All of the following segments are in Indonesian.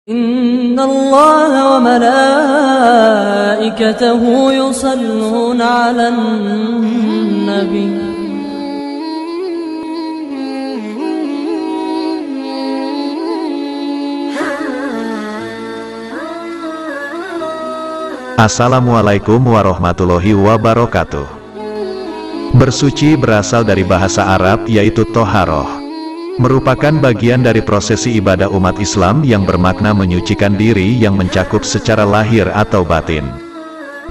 Inna Allah wa malaikatahu yusalluna 'alan nabi. Assalamualaikum warahmatullahi wabarakatuh. Bersuci berasal dari bahasa Arab yaitu toharoh. Merupakan bagian dari prosesi ibadah umat Islam yang bermakna menyucikan diri yang mencakup secara lahir atau batin.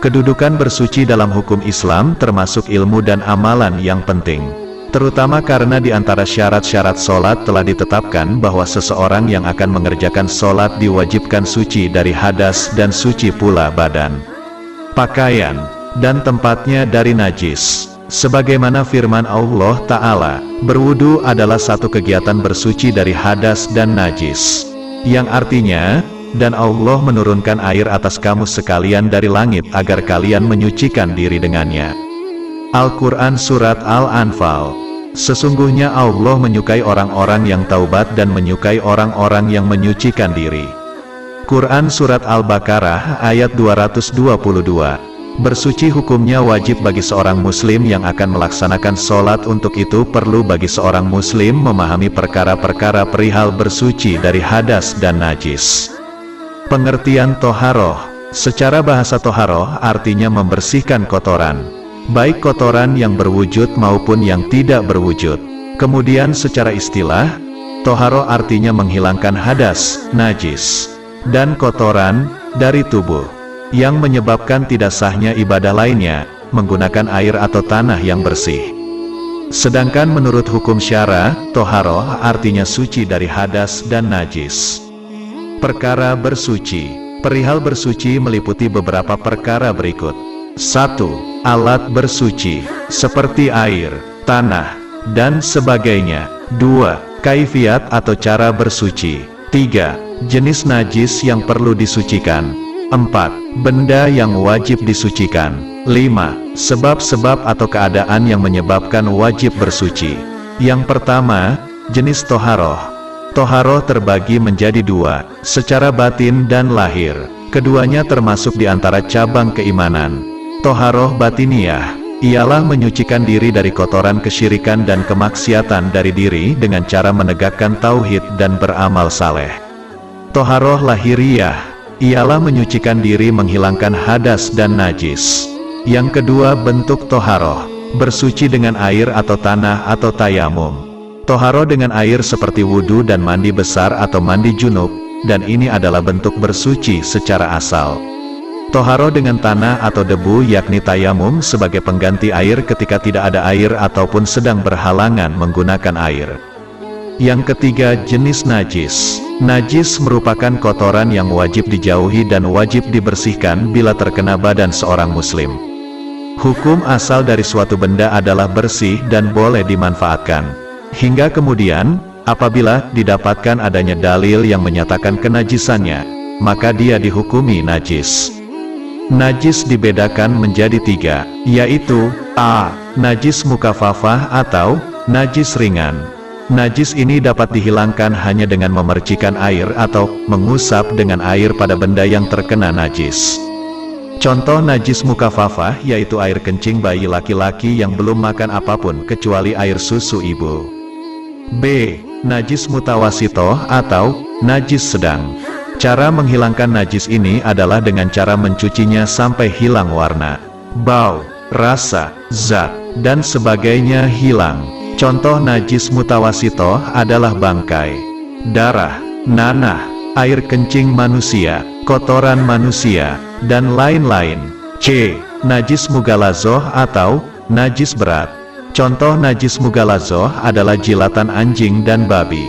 Kedudukan bersuci dalam hukum Islam termasuk ilmu dan amalan yang penting. Terutama karena di antara syarat-syarat sholat telah ditetapkan bahwa seseorang yang akan mengerjakan sholat diwajibkan suci dari hadas dan suci pula badan, pakaian, dan tempatnya dari najis. Sebagaimana firman Allah Ta'ala, berwudu adalah satu kegiatan bersuci dari hadas dan najis. Yang artinya, dan Allah menurunkan air atas kamu sekalian dari langit agar kalian menyucikan diri dengannya. Al-Quran Surat Al-Anfal. Sesungguhnya Allah menyukai orang-orang yang taubat dan menyukai orang-orang yang menyucikan diri. Quran Surat Al-Baqarah ayat 222. Bersuci hukumnya wajib bagi seorang muslim yang akan melaksanakan sholat. Untuk itu perlu bagi seorang muslim memahami perkara-perkara perihal bersuci dari hadas dan najis. Pengertian toharoh. Secara bahasa toharoh artinya membersihkan kotoran, baik kotoran yang berwujud maupun yang tidak berwujud. Kemudian secara istilah, toharoh artinya menghilangkan hadas, najis, dan kotoran dari tubuh yang menyebabkan tidak sahnya ibadah lainnya, menggunakan air atau tanah yang bersih. Sedangkan menurut hukum syara, toharoh artinya suci dari hadas dan najis. Perkara bersuci. Perihal bersuci meliputi beberapa perkara berikut. 1. Alat bersuci, seperti air, tanah, dan sebagainya. 2. Kaifiat atau cara bersuci. 3. Jenis najis yang perlu disucikan. 4. Benda yang wajib disucikan. 5. Sebab-sebab atau keadaan yang menyebabkan wajib bersuci. Yang pertama, jenis toharoh. Toharoh terbagi menjadi dua, secara batin dan lahir. Keduanya termasuk di antara cabang keimanan. Toharoh batiniyah ialah menyucikan diri dari kotoran kesyirikan dan kemaksiatan dari diri dengan cara menegakkan tauhid dan beramal saleh. Toharoh lahiriyah ialah menyucikan diri menghilangkan hadas dan najis. Yang kedua bentuk toharoh, bersuci dengan air atau tanah atau tayamum. Toharoh dengan air seperti wudu dan mandi besar atau mandi junub, dan ini adalah bentuk bersuci secara asal. Toharoh dengan tanah atau debu yakni tayamum sebagai pengganti air ketika tidak ada air ataupun sedang berhalangan menggunakan air. Yang ketiga jenis najis. Najis merupakan kotoran yang wajib dijauhi dan wajib dibersihkan bila terkena badan seorang muslim. Hukum asal dari suatu benda adalah bersih dan boleh dimanfaatkan. Hingga kemudian, apabila didapatkan adanya dalil yang menyatakan kenajisannya, maka dia dihukumi najis. Najis dibedakan menjadi tiga, yaitu A. Najis mukafafah atau najis ringan. Najis ini dapat dihilangkan hanya dengan memercikan air atau mengusap dengan air pada benda yang terkena najis. Contoh najis mukafafah yaitu air kencing bayi laki-laki yang belum makan apapun kecuali air susu ibu. B. Najis mutawasitoh atau najis sedang. Cara menghilangkan najis ini adalah dengan cara mencucinya sampai hilang warna, bau, rasa, zat, dan sebagainya hilang. Contoh najis mutawasitoh adalah bangkai, darah, nanah, air kencing manusia, kotoran manusia, dan lain-lain. C. Najis mugalazoh atau najis berat. Contoh najis mugalazoh adalah jilatan anjing dan babi.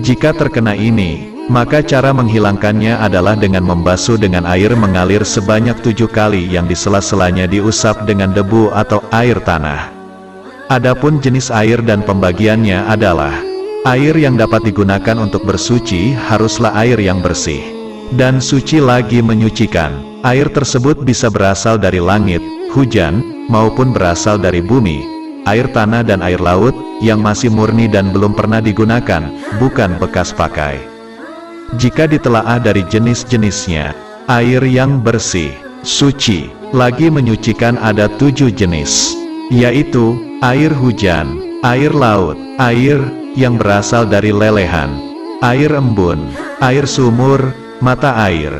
Jika terkena ini, maka cara menghilangkannya adalah dengan membasuh dengan air mengalir sebanyak 7 kali yang di sela-selanya diusap dengan debu atau air tanah. Adapun jenis air dan pembagiannya adalah, air yang dapat digunakan untuk bersuci haruslah air yang bersih dan suci lagi menyucikan. Air tersebut bisa berasal dari langit, hujan, maupun berasal dari bumi, air tanah dan air laut, yang masih murni dan belum pernah digunakan, bukan bekas pakai. Jika ditelaah dari jenis-jenisnya, air yang bersih, suci, lagi menyucikan ada 7 jenis, yaitu air hujan, air laut, air yang berasal dari lelehan, air embun, air sumur, mata air,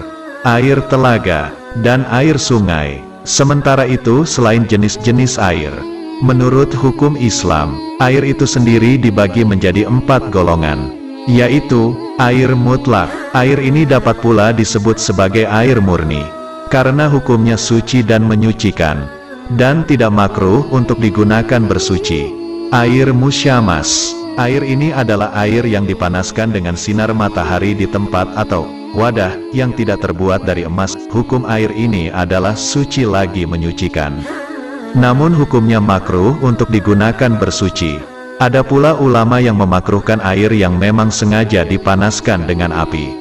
air telaga, dan air sungai. Sementara itu, selain jenis-jenis air, menurut hukum Islam, air itu sendiri dibagi menjadi 4 golongan, yaitu air mutlak. Air ini dapat pula disebut sebagai air murni, karena hukumnya suci dan menyucikan, dan tidak makruh untuk digunakan bersuci. Air musyamas. Air ini adalah air yang dipanaskan dengan sinar matahari di tempat atau wadah yang tidak terbuat dari emas. Hukum air ini adalah suci lagi menyucikan, namun hukumnya makruh untuk digunakan bersuci. Ada pula ulama yang memakruhkan air yang memang sengaja dipanaskan dengan api.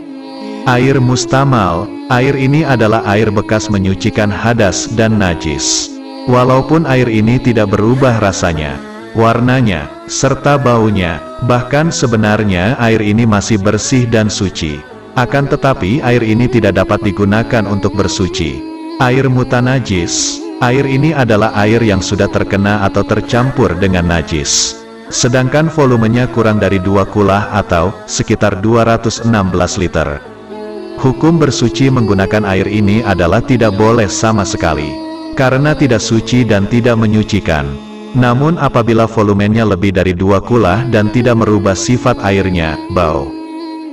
Air mustamal. Air ini adalah air bekas menyucikan hadas dan najis. Walaupun air ini tidak berubah rasanya, warnanya, serta baunya, bahkan sebenarnya air ini masih bersih dan suci. Akan tetapi air ini tidak dapat digunakan untuk bersuci. Air mutanajis. Air ini adalah air yang sudah terkena atau tercampur dengan najis, sedangkan volumenya kurang dari 2 kulah atau sekitar 216 liter. Hukum bersuci menggunakan air ini adalah tidak boleh sama sekali, karena tidak suci dan tidak menyucikan. Namun apabila volumenya lebih dari 2 kulah dan tidak merubah sifat airnya, bau,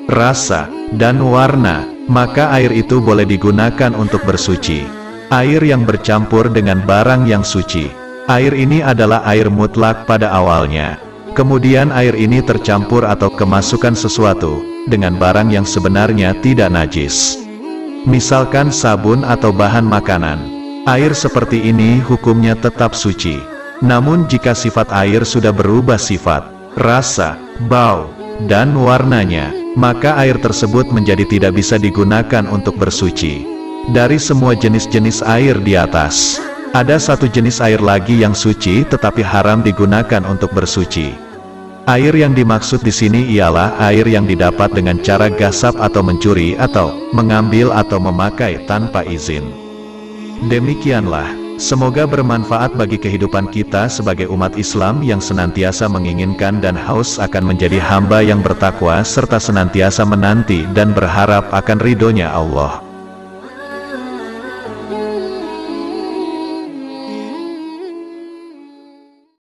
rasa, dan warna, maka air itu boleh digunakan untuk bersuci. Air yang bercampur dengan barang yang suci. Air ini adalah air mutlak pada awalnya. Kemudian air ini tercampur atau kemasukan sesuatu dengan barang yang sebenarnya tidak najis, misalkan sabun atau bahan makanan. Air seperti ini hukumnya tetap suci. Namun jika sifat air sudah berubah sifat, rasa, bau, dan warnanya, maka air tersebut menjadi tidak bisa digunakan untuk bersuci. Dari semua jenis-jenis air di atas, ada satu jenis air lagi yang suci tetapi haram digunakan untuk bersuci. Air yang dimaksud di sini ialah air yang didapat dengan cara gasap atau mencuri atau mengambil atau memakai tanpa izin. Demikianlah, semoga bermanfaat bagi kehidupan kita sebagai umat Islam yang senantiasa menginginkan dan haus akan menjadi hamba yang bertakwa serta senantiasa menanti dan berharap akan ridhonya Allah.